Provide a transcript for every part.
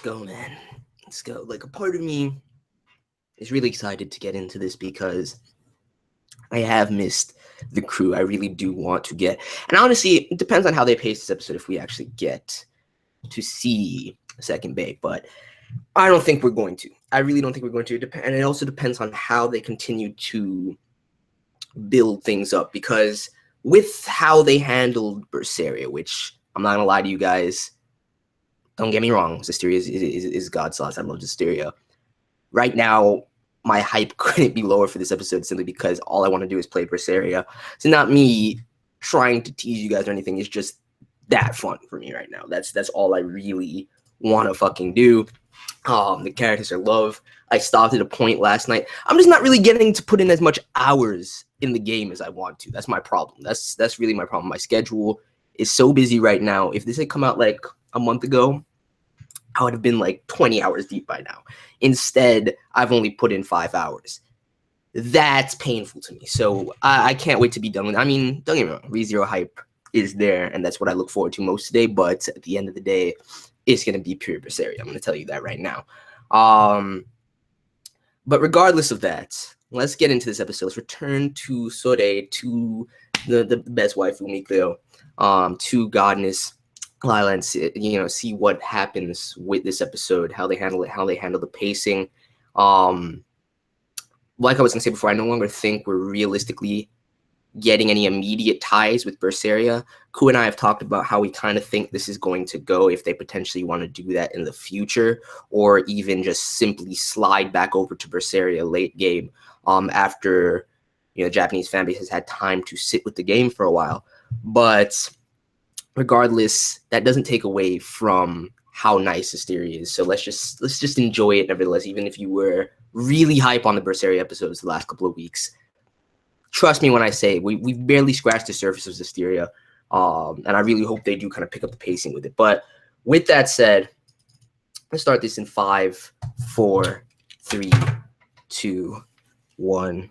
go, man. Let's go. Like, a part of me is really excited to get into this because I have missed the crew. I really do want to get, and honestly, it depends on how they pace this episode if we actually get to see Second Bay, but I don't think we're going to. I really don't think we're going to. And it also depends on how they continue to build things up, because with how they handled Berseria, which I'm not gonna lie to you guys, don't get me wrong, Zestiria is God's sauce. I love Zestiria. Right now, my hype couldn't be lower for this episode simply because all I want to do is play Berseria. So not me trying to tease you guys or anything. It's just that fun for me right now. That's all I really want to fucking do. The characters are love. I stopped at a point last night. I'm just not really getting to put in as much hours in the game as I want to. That's my problem. That's really my problem. My schedule is so busy right now. If this had come out like a month ago, I would have been like 20 hours deep by now. Instead, I've only put in 5 hours. That's painful to me. So I can't wait to be done with it. I mean, don't get me wrong, ReZero hype is there, and that's what I look forward to most today. But at the end of the day, it's going to be pure Berseria. I'm going to tell you that right now. But regardless of that, let's get into this episode. Let's return to Sore, to the best waifu, MIYU, to Godness, Lila, and see what happens with this episode, how they handle it, how they handle the pacing. Like I was gonna say before, I no longer think we're realistically getting any immediate ties with Berseria. Ku and I have talked about how we kind of think this is going to go, if they potentially want to do that in the future, or even just simply slide back over to Berseria late game, after the Japanese fan base has had time to sit with the game for a while. But regardless, that doesn't take away from how nice Zestiria is. So let's just enjoy it nevertheless, even if you were really hype on the Berseria episodes the last couple of weeks. Trust me when I say we've barely scratched the surface of Zestiria, and I really hope they do kind of pick up the pacing with it. But with that said, let's start this in 5, 4, 3, 2, 1.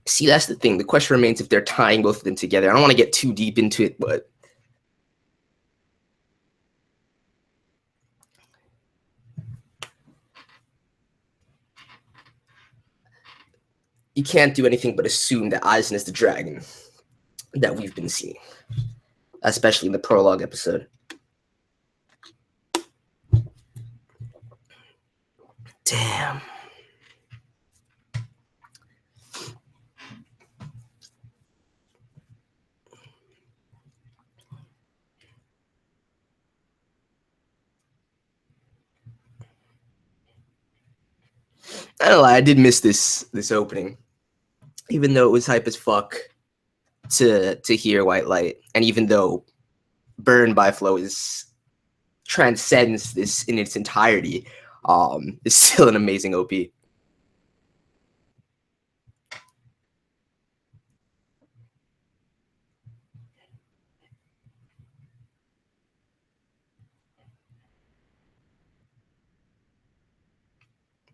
See, that's the thing. The question remains if they're tying both of them together. I don't want to get too deep into it, but you can't do anything but assume that Aizen is the dragon that we've been seeing, especially in the prologue episode. Damn. I don't know, I did miss this opening, even though it was hype as fuck to hear White Light, and even though Burn by Flow transcends this in its entirety, it's still an amazing OP.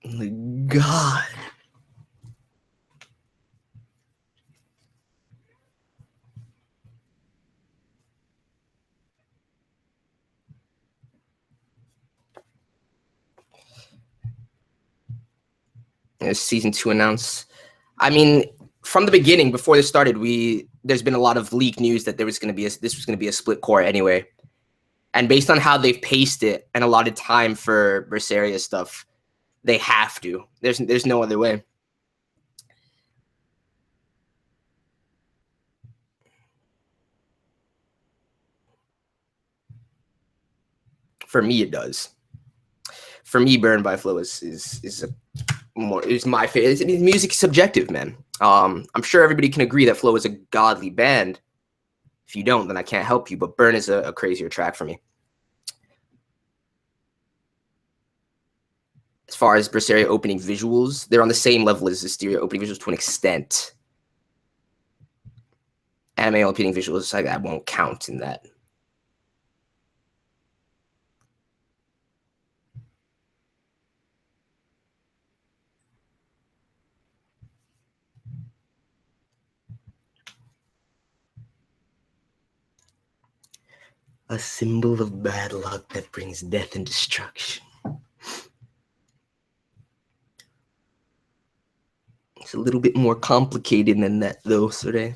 Oh my God. Season 2 announced. I mean, from the beginning, before this started, there's been a lot of leak news that this was going to be a split core anyway. And based on how they've paced it and allotted time for Berseria stuff, they have to. There's no other way. For me, it does. For me, Burn by Flow is my favorite. Music is subjective, man. I'm sure everybody can agree that Flow is a godly band. If you don't, then I can't help you. But Burn is a crazier track for me. as far as Berseria opening visuals, they're on the same level as Zestiria opening visuals to an extent. Anime opening visuals, I won't count in that. A symbol of bad luck that brings death and destruction. It's a little bit more complicated than that, though, Sore.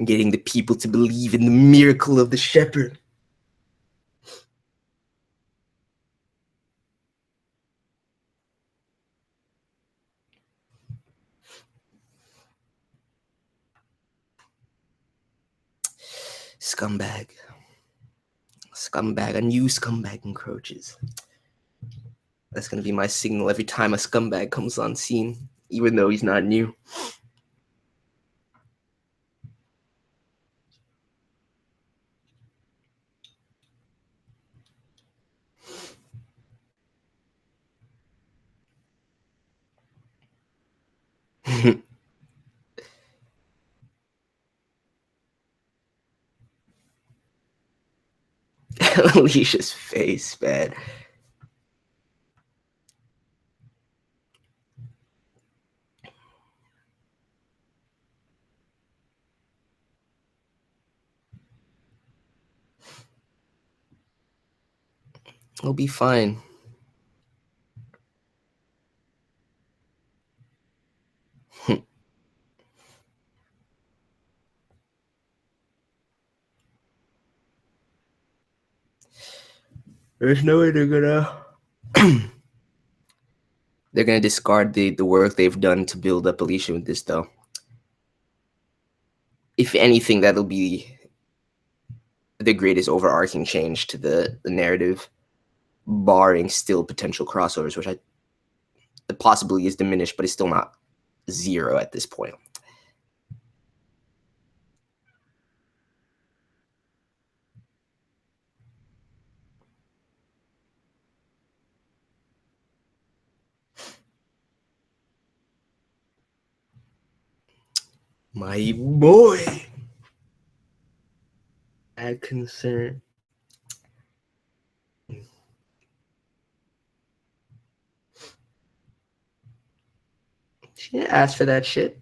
Getting the people to believe in the miracle of the shepherd. Scumbag. Scumbag. A new scumbag encroaches. That's going to be my signal every time a scumbag comes on scene, even though he's not new. Alicia's face, man. He'll be fine. There's no way they're gonna they're gonna discard the work they've done to build up Alicia with this, though. If anything, that'll be the greatest overarching change to the narrative, barring still potential crossovers, which the possibility is diminished, but it's still not zero at this point. My boy. Add concern. She didn't ask for that shit.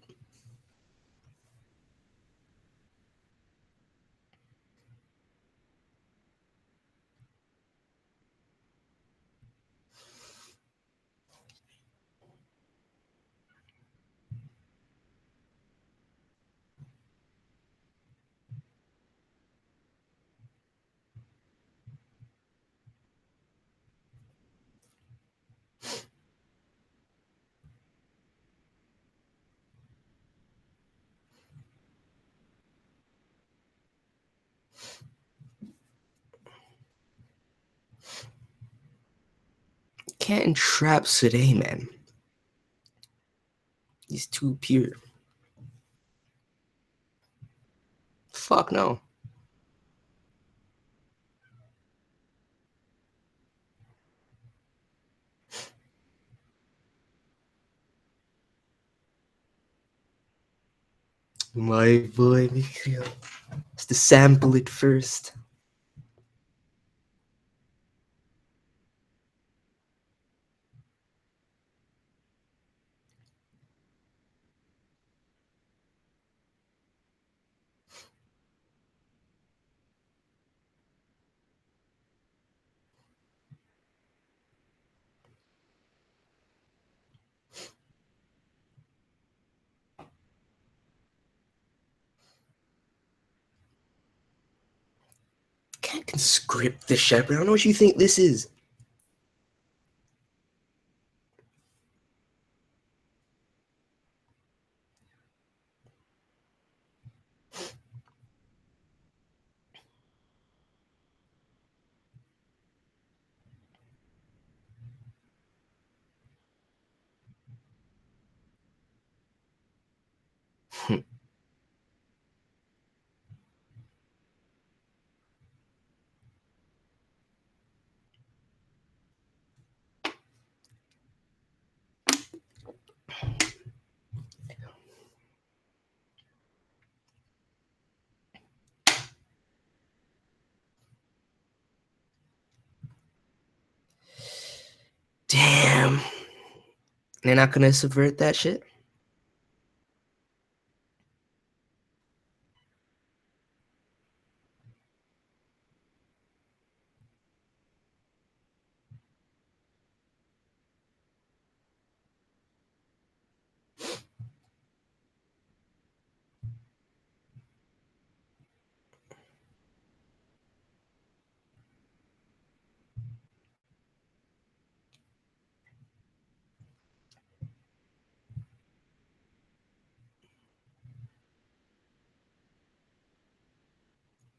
Can't entrap Sode, man. He's too pure. Fuck no. My boy, Mikhail. Has to sample it first. Can't conscript the shepherd. I don't know what you think this is. They're not gonna subvert that shit.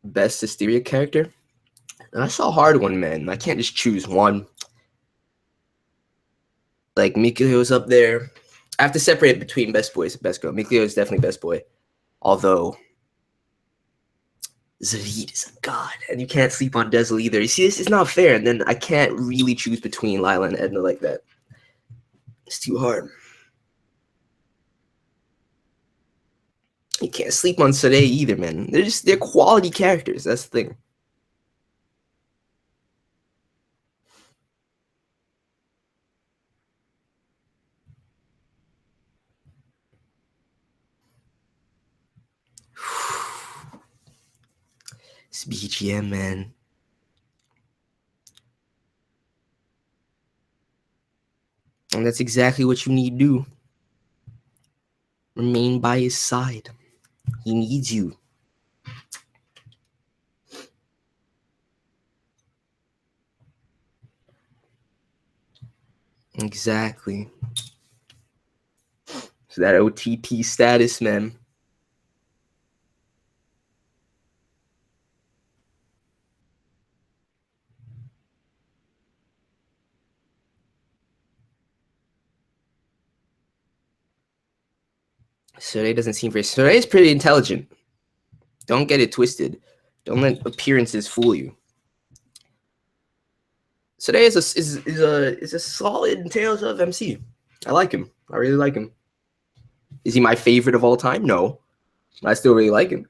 Best Zestiria character? That's a hard one, man. I can't just choose one. Like, Mikio's up there. I have to separate between best boys and best girl. Mikio is definitely best boy. Although, Zavid is a god. And you can't sleep on Dezel either. You see, this is not fair. And then I can't really choose between Lila and Edna like that. It's too hard. You can't sleep on Sade either, man. They're quality characters. That's the thing. It's BGM, man. And that's exactly what you need to do. Remain by his side. He needs you. Exactly. So that OTP status, man. Sade doesn't seem very... Sade is pretty intelligent. Don't get it twisted. Don't let appearances fool you. Sade is a solid Tales of MC. I like him. I really like him. Is he my favorite of all time? No. I still really like him.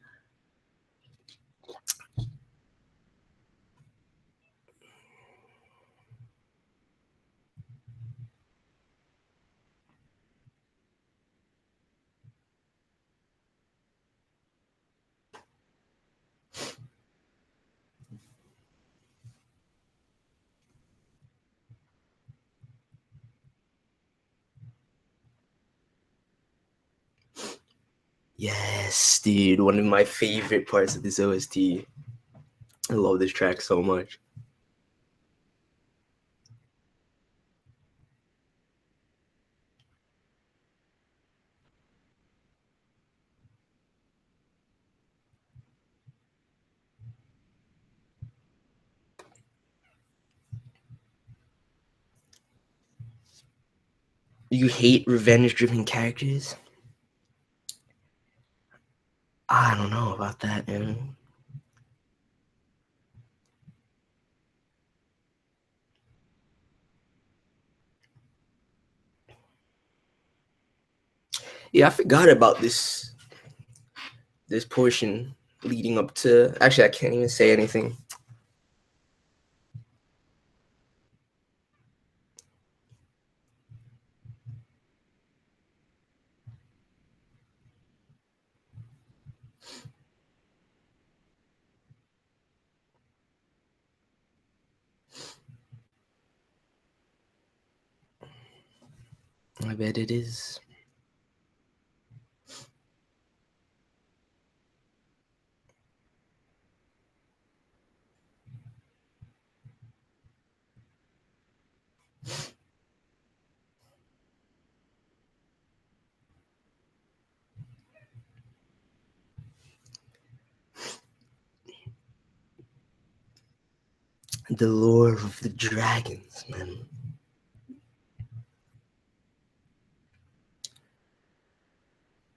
Yes, dude. One of my favorite parts of this OST. I love this track so much. You hate revenge-driven characters? I don't know about that, man. Yeah, I forgot about this portion leading up to... Actually, I can't even say anything. I bet it is. The lore of the dragons, man.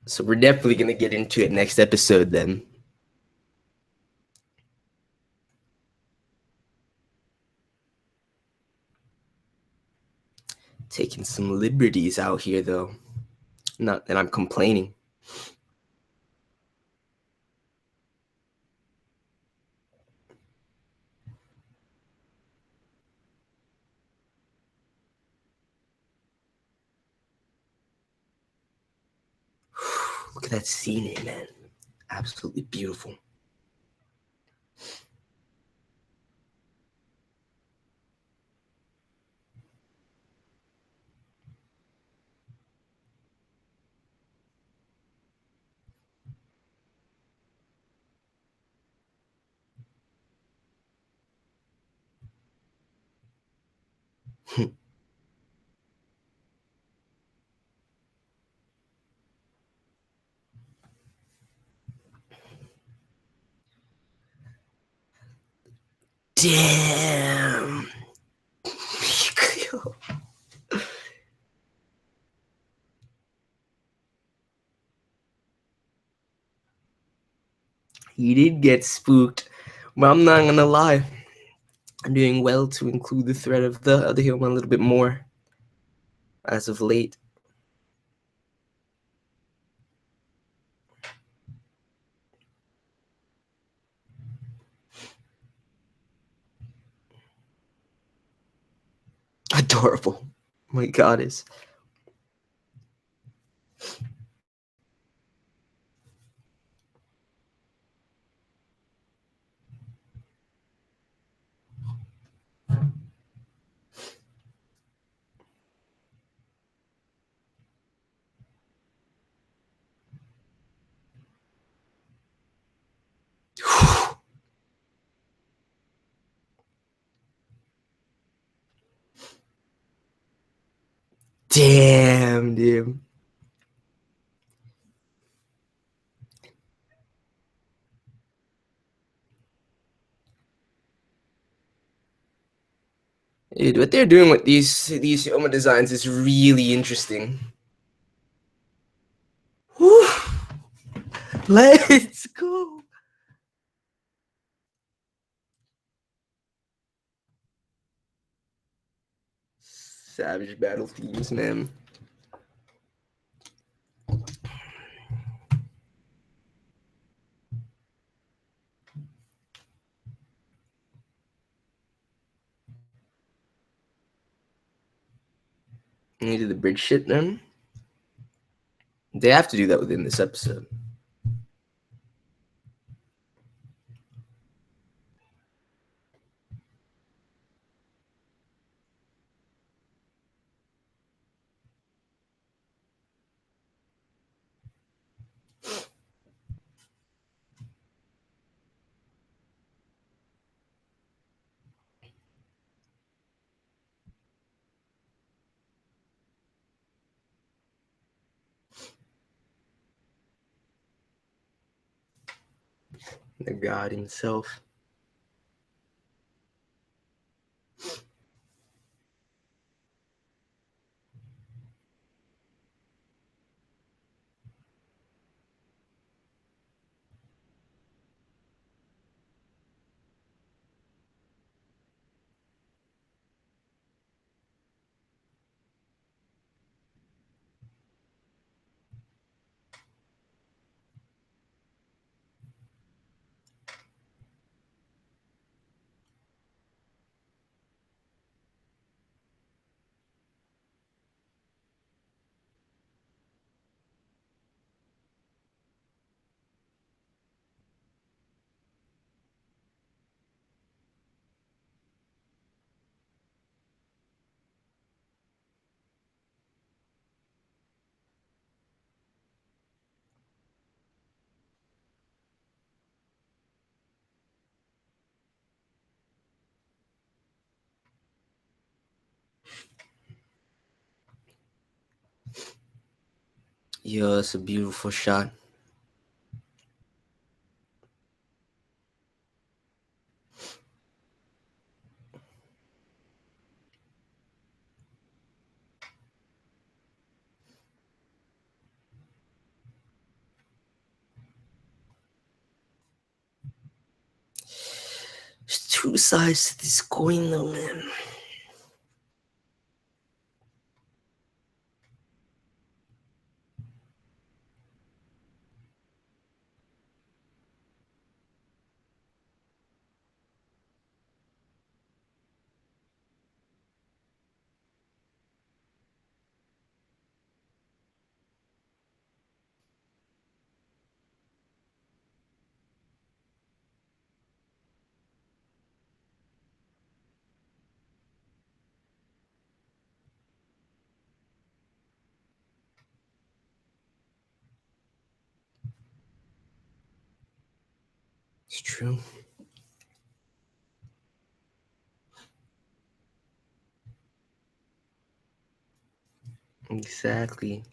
So we're definitely going to get into it next episode then. Taking some liberties out here, though. Not that I'm complaining. that scene, man. Absolutely beautiful. Damn. He did get spooked, but I'm not gonna lie. I'm doing well to include the threat of the other human a little bit more as of late. Adorable. My goddess. Damn, dude. Dude, what they're doing with these Yoma designs is really interesting. Whew. Let's go. Savage battle themes, man. And they did the bridge shit then. They have to do that within this episode. The god himself. Yo, it's a beautiful shot. There's two sides to this coin, though, man. It's true. Exactly.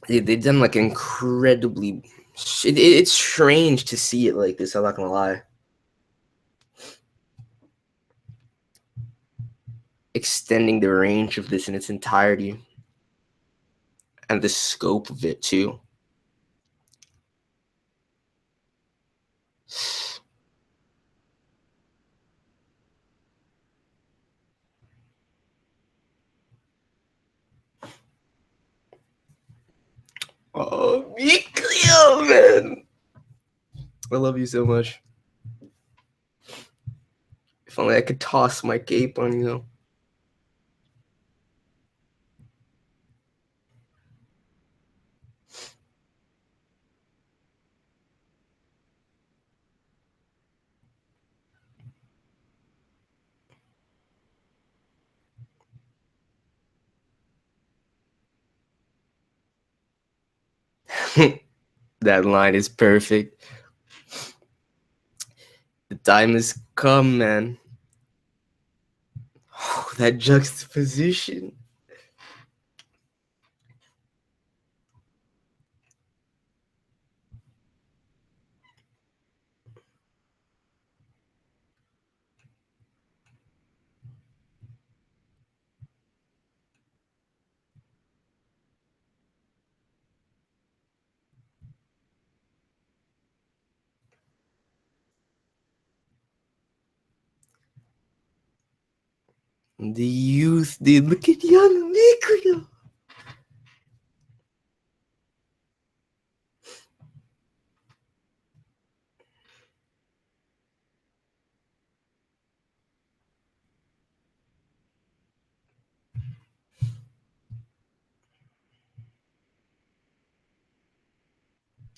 They've done like incredibly. It's strange to see it like this. I'm not gonna lie. Extending the range of this in its entirety, and the scope of it too. Oh, Mikio, man. I love you so much. If only I could toss my cape on you. That line is perfect. The time has come, man. Oh, that juxtaposition. The youth, dude. Look at young Mikio.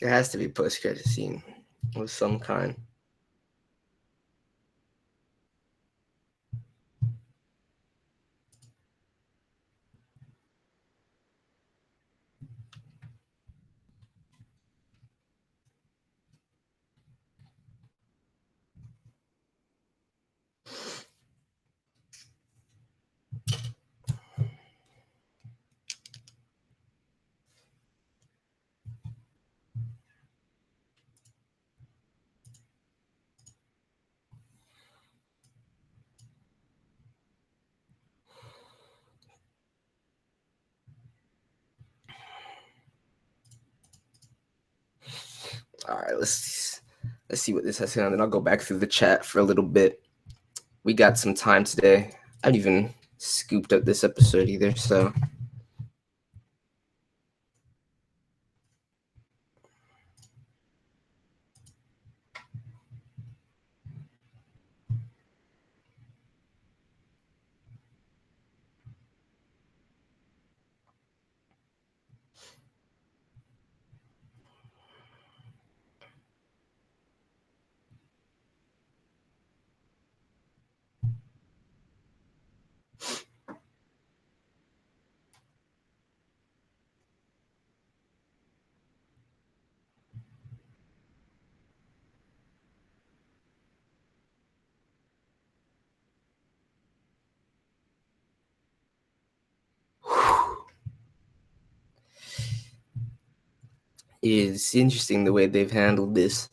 There has to be a post-credit scene of some kind. All right, let's see what this has to, and then I'll go back through the chat for a little bit. We got some time today. I haven't even scooped up this episode either, so. It's interesting the way they've handled this.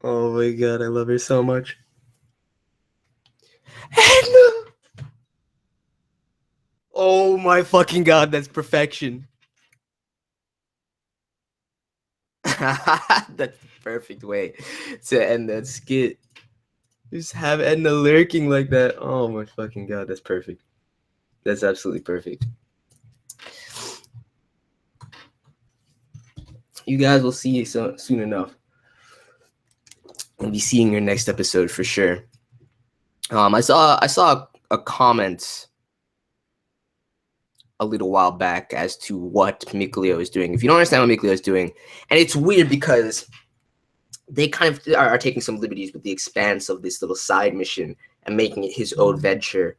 Oh my god, I love her so much. Oh my fucking god, that's perfection. That's the perfect way to end that skit. Just have Edna lurking like that. Oh my fucking god, that's perfect. That's absolutely perfect. You guys will see it soon enough. I'll be seeing your next episode for sure. I saw a comment a little while back as to what MIYU is doing. If you don't understand what MIYU is doing, and it's weird because they kind of are taking some liberties with the expanse of this little side mission and making it his own venture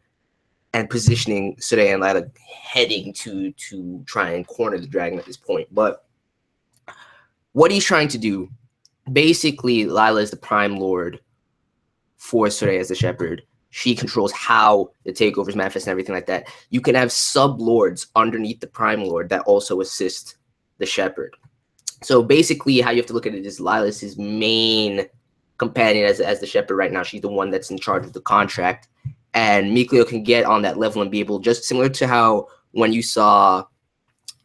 and positioning Soraya and Lila heading to try and corner the dragon at this point. But what he's trying to do, basically, Lila is the prime lord for Soraya as the shepherd. She controls how the takeovers manifest and everything like that. You can have sub-lords underneath the prime lord that also assist the shepherd. So basically, how you have to look at it is Lila's his main companion as the shepherd right now. She's the one that's in charge of the contract. And MIYU can get on that level and be able, just similar to how when you saw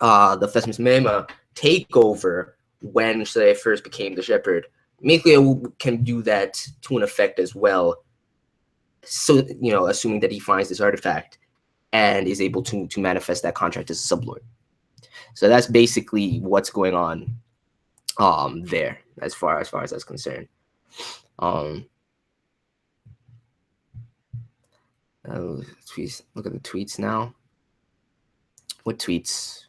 the Fesmus Mema take over when Soraya first became the shepherd, MIYU can do that to an effect as well. So, assuming that he finds this artifact and is able to manifest that contract as a sublord. So that's basically what's going on there as far as that's concerned. Tweets. Look at the tweets now. What tweets?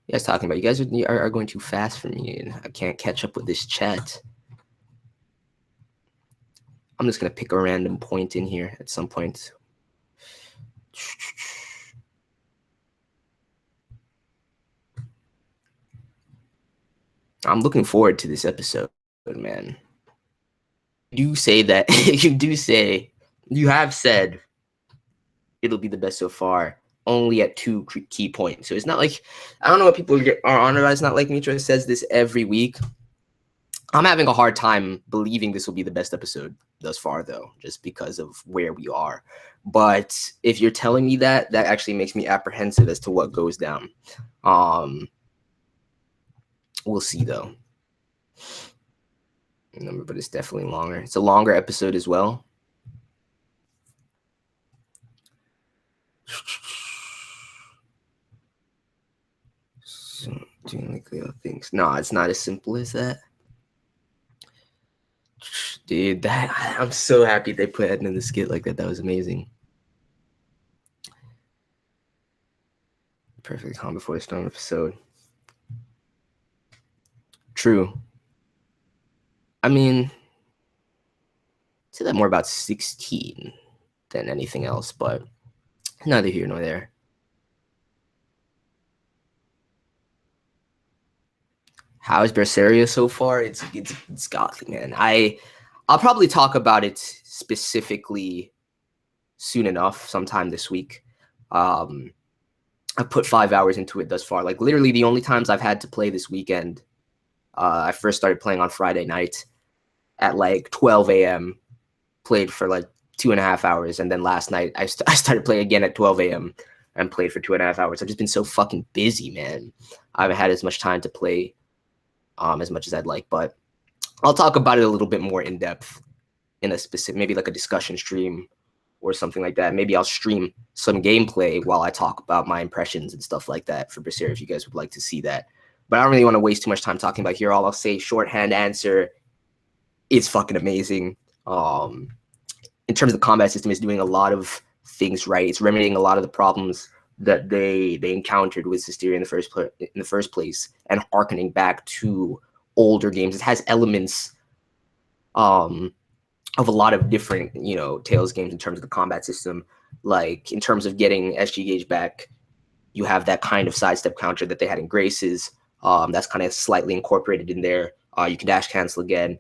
You guys talking about? You guys are going too fast for me, and I can't catch up with this chat. I'm just gonna pick a random point in here at some point. I'm looking forward to this episode, man. You say that you have said it'll be the best so far, only at 2 key points. So it's not like, I don't know what people are on about. It's not like Mitra says this every week. I'm having a hard time believing this will be the best episode thus far, though, just because of where we are. But if you're telling me that actually makes me apprehensive as to what goes down. We'll see, though. But it's definitely longer. It's a longer episode as well. So, doing like little things. No, it's not as simple as that. Dude, I'm so happy they put Edna in the skit like that. That was amazing. Perfect calm before the storm episode. True. I mean, I'd say that more about 16 than anything else, but neither here nor there. How is BERSERIA so far? It's godly, man. I'll probably talk about it specifically soon enough, sometime this week. I put 5 hours into it thus far. Like literally the only times I've had to play this weekend, I first started playing on Friday night at like 12 a.m. Played for like 2.5 hours, and then last night I started playing again at 12 a.m. and played for 2.5 hours. I've just been so fucking busy, man. I haven't had as much time to play as much as I'd like, but I'll talk about it a little bit more in depth in a specific, maybe like a discussion stream or something like that. Maybe I'll stream some gameplay while I talk about my impressions and stuff like that for BERSERIA if you guys would like to see that. But I don't really want to waste too much time talking about here. All I'll say, shorthand answer, it's fucking amazing. In terms of the combat system, it's doing a lot of things right. It's remedying a lot of the problems that they encountered with Zestiria in the first place, and harkening back to older games. It has elements of a lot of different, Tales games in terms of the combat system. Like in terms of getting SG gauge back, you have that kind of sidestep counter that they had in Graces. That's kind of slightly incorporated in there. You can dash cancel again.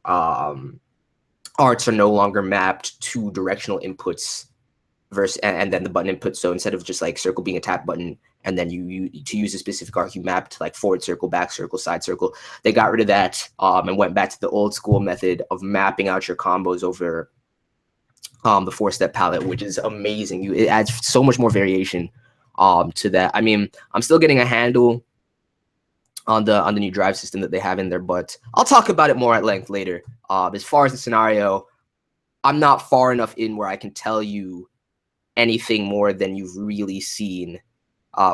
Arts are no longer mapped to directional inputs and then the button input. So instead of just like circle being a tap button, and then you to use a specific arc, you mapped like forward circle, back circle, side circle. They got rid of that and went back to the old school method of mapping out your combos over the 4-step palette, which is amazing. It adds so much more variation to that. I mean, I'm still getting a handle on the new drive system that they have in there, but I'll talk about it more at length later. As far as the scenario, I'm not far enough in where I can tell you anything more than you've really seen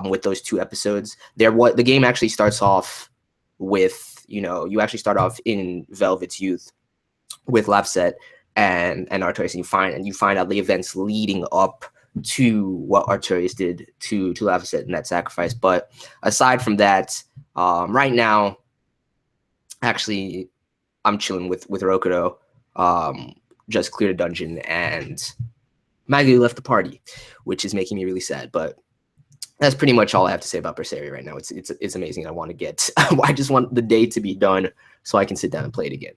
with those 2 episodes. The game actually starts off with, you actually start off in Velvet's youth with Lapset and Artorias, and you find out the events leading up to what Artorias did to Lapset in that sacrifice. But aside from that, right now, actually, I'm chilling with Rokudo. Just cleared a dungeon, and MIYU left the party, which is making me really sad. But that's pretty much all I have to say about BERSERIA right now. It's amazing. I want to get. I just want the day to be done so I can sit down and play it again.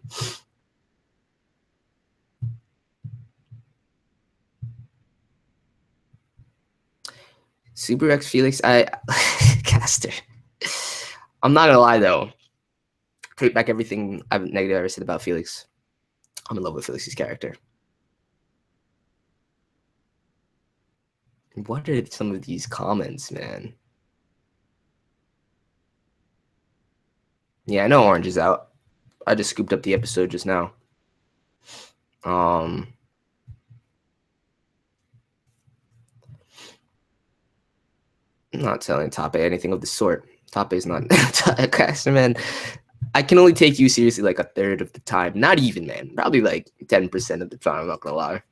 Super X Felix, Caster. I'm not gonna lie though. Take back everything I've negative ever said about Felix. I'm in love with Felix's character. What are some of these comments, man? Yeah, I know Orange is out. I just scooped up the episode just now. I'm not telling Tape anything of the sort. Tape is not Caster, man. I can only take you seriously like a third of the time. Not even, man. Probably like 10% of the time, I'm not gonna lie.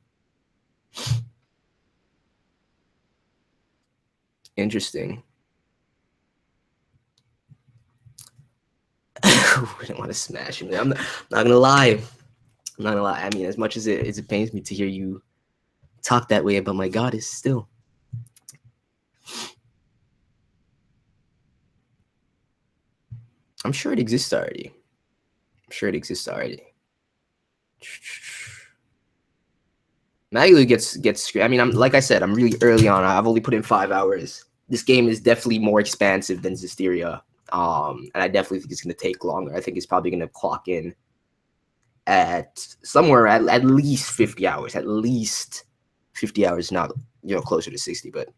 Interesting. I didn't want to smash him. I'm not gonna lie. I'm not gonna lie. I mean, as much as it pains me to hear you talk that way about my goddess, still. I'm sure it exists already. MIYU gets. I mean, like I said, I'm really early on. I've only put in 5 hours. This game is definitely more expansive than Zestiria. And I definitely think it's going to take longer. I think it's probably going to clock in at somewhere at least 50 hours. At least 50 hours, not closer to 60. But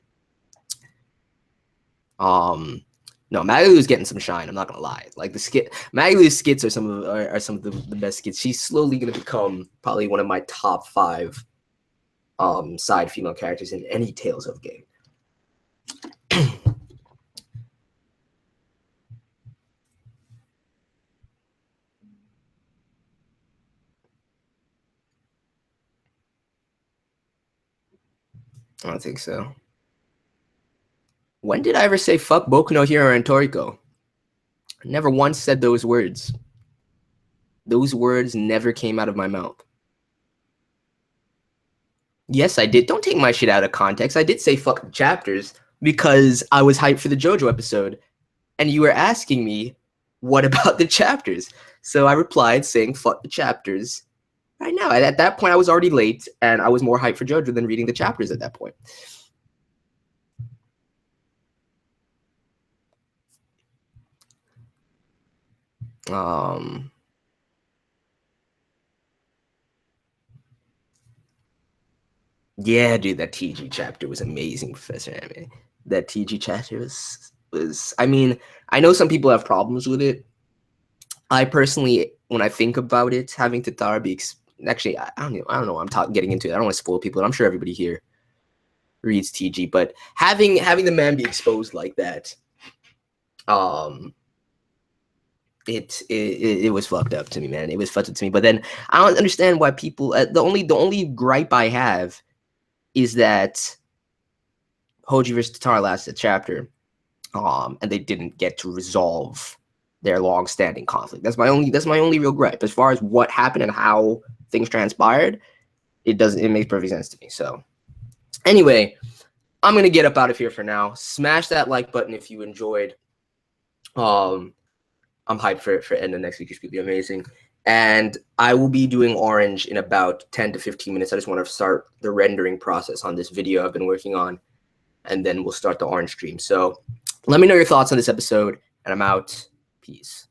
no, MIYU is getting some shine. I'm not gonna lie. Like MIYU's skits are some of the best skits. She's slowly gonna become probably one of my top 5 side female characters in any Tales of game. I don't think so. When did I ever say fuck Boku no Hero and Toriko? I never once said those words. Those words never came out of my mouth. Yes, I did. Don't take my shit out of context. I did say fuck the chapters because I was hyped for the JoJo episode. And you were asking me, what about the chapters? So I replied saying fuck the chapters. Right now, at that point, I was already late, and I was more hyped for JoJo than reading the chapters at that point. Yeah, dude, that TG chapter was amazing, Professor Ame. That TG chapter was. I mean, I know some people have problems with it. I personally, when I think about it, having Tatara be actually, I don't know. I'm getting into it. I don't want to spoil people. And I'm sure everybody here reads TG, but having the man be exposed like that, it was fucked up to me, man. It was fucked up to me. But then I don't understand why people. The only gripe I have is that Hoji versus Tatara lasted chapter, and they didn't get to resolve their long-standing conflict. That's my only real gripe. As far as what happened and how things transpired, it makes perfect sense to me. So anyway, I'm gonna get up out of here for now. Smash that like button if you enjoyed. I'm hyped for end of next week. It's gonna be amazing. And I will be doing Orange in about 10 to 15 minutes. I just want to start the rendering process on this video I've been working on, and then we'll start the Orange stream. So let me know your thoughts on this episode, and I'm out. Peace.